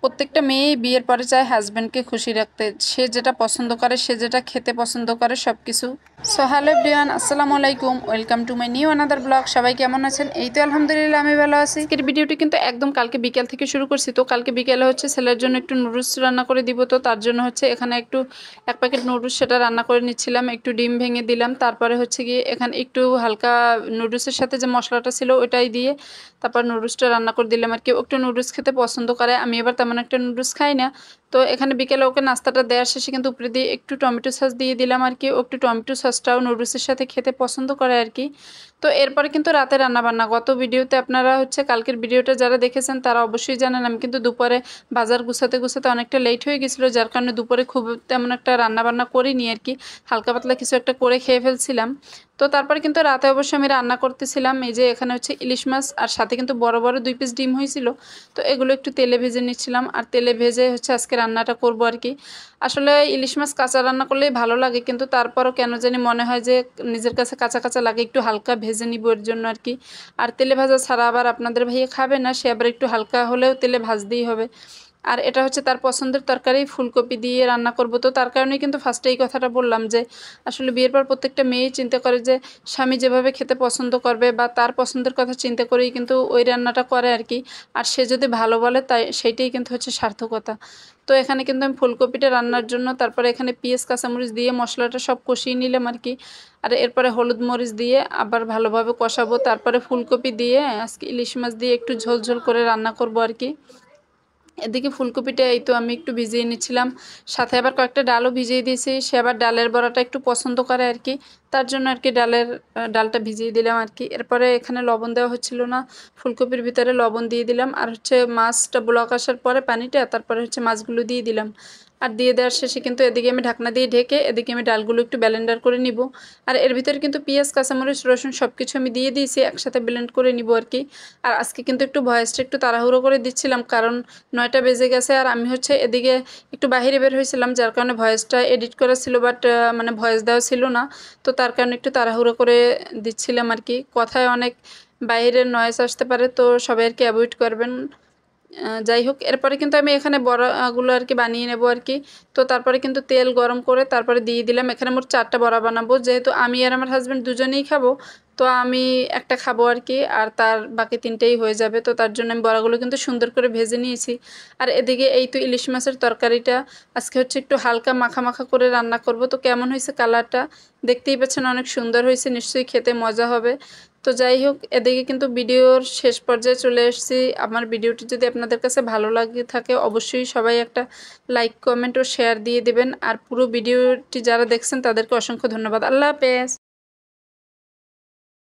প্রত্যেকটা মেয়ে বিয়ের পরে চায় হাজব্যান্ডকে খুশি রাখতে, সে যেটা পছন্দ করে, সে যেটা খেতে পছন্দ করে সব কিছু। সো হ্যালো এভরিওয়ান, আসসালামু আলাইকুম, welcome to my new another blog. সবাই কেমন আছেন? এই তো আলহামদুলিল্লাহ আমি ভালো আছি। আজকের ভিডিওটি কিন্তু একদম কালকে বিকেল থেকে শুরু করছি। তো কালকে বিকেলে হচ্ছে ছেলের জন্য একটু নুডলস রান্না করে দিব। তো তার জন্য হচ্ছে এখানে একটু 1 প্যাকেট নুডলস সেটা রান্না করে নিচ্ছিলাম, একটু ডিম ভেঙে দিলাম, তারপরে হচ্ছে গিয়ে এখানে একটু হালকা নুডলসের সাথে যে মশলাটা ছিল ওটাই দিয়ে তারপর নুডলসটা রান্না করে দিলাম আর কি। একটু নুডলস খেতে পছন্দ করে, আমি এবার তেমন একটা নুডলস খাই না। তো এখানে বিকেলে ওকে নাস্তাটা দেওয়ার শেষে কিন্তু উপরে দিয়ে একটু টমেটো সস দিয়ে দিলাম আর কি। ও একটু টমেটো সসটাও নুডলসের সাথে খেতে পছন্দ করে আর কি। তো এরপরে কিন্তু রাতে রান্নাবান্না, গত ভিডিওতে আপনারা হচ্ছে কালকের ভিডিওটা যারা দেখেছেন তারা অবশ্যই জানেন আমি কিন্তু দুপুরে বাজার গুছাতে গুছাতে অনেকটা লেট হয়ে গেছিলো, যার কারণে দুপুরে খুব তেমন একটা রান্নাবান্না করিনি আর কি। হালকা পাতলা কিছু একটা করে খেয়ে ফেলছিলাম। তো তারপরে কিন্তু রাতে অবশ্যই আমি রান্না করতেছিলাম। এই যে এখানে হচ্ছে ইলিশ মাছ, আর সাথে কিন্তু বড় বড় 2 পিস ডিম হয়েছিল। তো এগুলো একটু তেলে ভেজে নিচ্ছিলাম, আর তেলে ভেজে হচ্ছে আজকে রান্নাটা করব আর কি। আসলে ইলিশ মাছ কাঁচা রান্না করলেই ভালো লাগে, কিন্তু তারপরও কেন জানি মনে হয় যে নিজের কাছে কাঁচা কাঁচা লাগে, একটু হালকা ভেজে নিব এর জন্য আর কি। আর তেলে ভাজা ছাড়া আবার আপনাদের ভাইয়া খাবে না, সে আবার একটু হালকা হলেও তেলে ভাজতেই হবে। আর এটা হচ্ছে তার পছন্দের তরকারি, ফুলকপি দিয়ে রান্না করব। তো তার কারণে কিন্তু ফার্স্টে এই কথাটা বললাম যে আসলে বিয়ের পর প্রত্যেকটা মেয়েই চিন্তা করে যে স্বামী যেভাবে খেতে পছন্দ করবে বা তার পছন্দের কথা চিন্তা করেই কিন্তু ওই রান্নাটা করে আর কি। আর সে যদি ভালো বলে তাই সেইটাই কিন্তু হচ্ছে সার্থকতা। তো এখানে কিন্তু আমি ফুলকপিটা রান্নার জন্য তারপরে এখানে পেঁয়াজ কাঁচামরিচ দিয়ে মশলাটা সব কষিয়ে নিলাম আর কি। আর এরপরে হলুদ মরিচ দিয়ে আবার ভালোভাবে কষাবো, তারপরে ফুলকপি দিয়ে আজকে ইলিশ মাছ দিয়ে একটু ঝোল ঝোল করে রান্না করব আর কি। এদিকে ফুলকপিটা এই তো আমি একটু ভিজিয়ে নিচ্ছিলাম, সাথে আবার কয়েকটা ডালও ভিজিয়ে দিয়েছি। সে আবার ডালের বড়াটা একটু পছন্দ করে আর কি, তার জন্য আর কি ডালটা ভিজিয়ে দিলাম আর কি। এরপরে এখানে লবণ দেওয়া হচ্ছিল না, ফুলকপির ভিতরে লবণ দিয়ে দিলাম, আর হচ্ছে মাছটা ব্লক আসার পরে পানিটা তারপরে হচ্ছে মাছগুলো দিয়ে দিলাম। আর দিয়ে দেওয়ার শেষে কিন্তু এদিকে আমি ঢাকনা দিয়ে ঢেকে এদিকে আমি ডালগুলো একটু ব্লেন্ডার করে নিব। আর এর ভিতরে কিন্তু পেঁয়াজ কাঁচামরিচ রসুন সব কিছু আমি দিয়ে দিয়েছি, একসাথে ব্লেন্ড করে নিব আর কি। আর আজকে কিন্তু একটু ভয়েসটা একটু তাড়াহুড়ো করে দিচ্ছিলাম, কারণ 9টা বেজে গেছে আর আমি হচ্ছে এদিকে একটু বাইরে বের হয়েছিলাম, যার কারণে ভয়েসটা এডিট করা ছিল, বাট মানে ভয়েস দেওয়া ছিল না। তো তার কারণে একটু তাড়াহুড়ো করে দিচ্ছিলাম আর কি। কথায় অনেক বাইরের নয়েজ আসতে পারে, তো সবাই আর কি অ্যাভয়েড করবেন। যাই হোক, এরপরে কিন্তু আমি এখানে বড়াগুলো আর কি বানিয়ে নেব আর কি। তো তারপরে কিন্তু তেল গরম করে তারপরে দিয়ে দিলাম। এখানে মোট 4টা বড়া বানাবো, যেহেতু আমি আর আমার হাজব্যান্ড দুজনেই খাবো। তো আমি একটা খাবো আর কি, আর তার বাকি 3টেই হয়ে যাবে। তো তার জন্য আমি বড়াগুলো কিন্তু সুন্দর করে ভেজে নিয়েছি। আর এদিকে এই তো ইলিশ মাছের তরকারিটা আজকে হচ্ছে একটু হালকা মাখা মাখা করে রান্না করব। তো কেমন হয়েছে কালারটা দেখতেই পাচ্ছেন, অনেক সুন্দর হয়েছে, নিশ্চয়ই খেতে মজা হবে। তো যাই হোক, এদিকে কিন্তু ভিডিওর শেষ পর্যায়ে চলে এসেছি। আমার ভিডিওটি যদি আপনাদের কাছে ভালো লাগে থাকে অবশ্যই সবাই একটা লাইক কমেন্ট ও শেয়ার দিয়ে দেবেন। আর পুরো ভিডিওটি যারা দেখছেন তাদেরকে অসংখ্য ধন্যবাদ। আল্লাহ হাফেজ।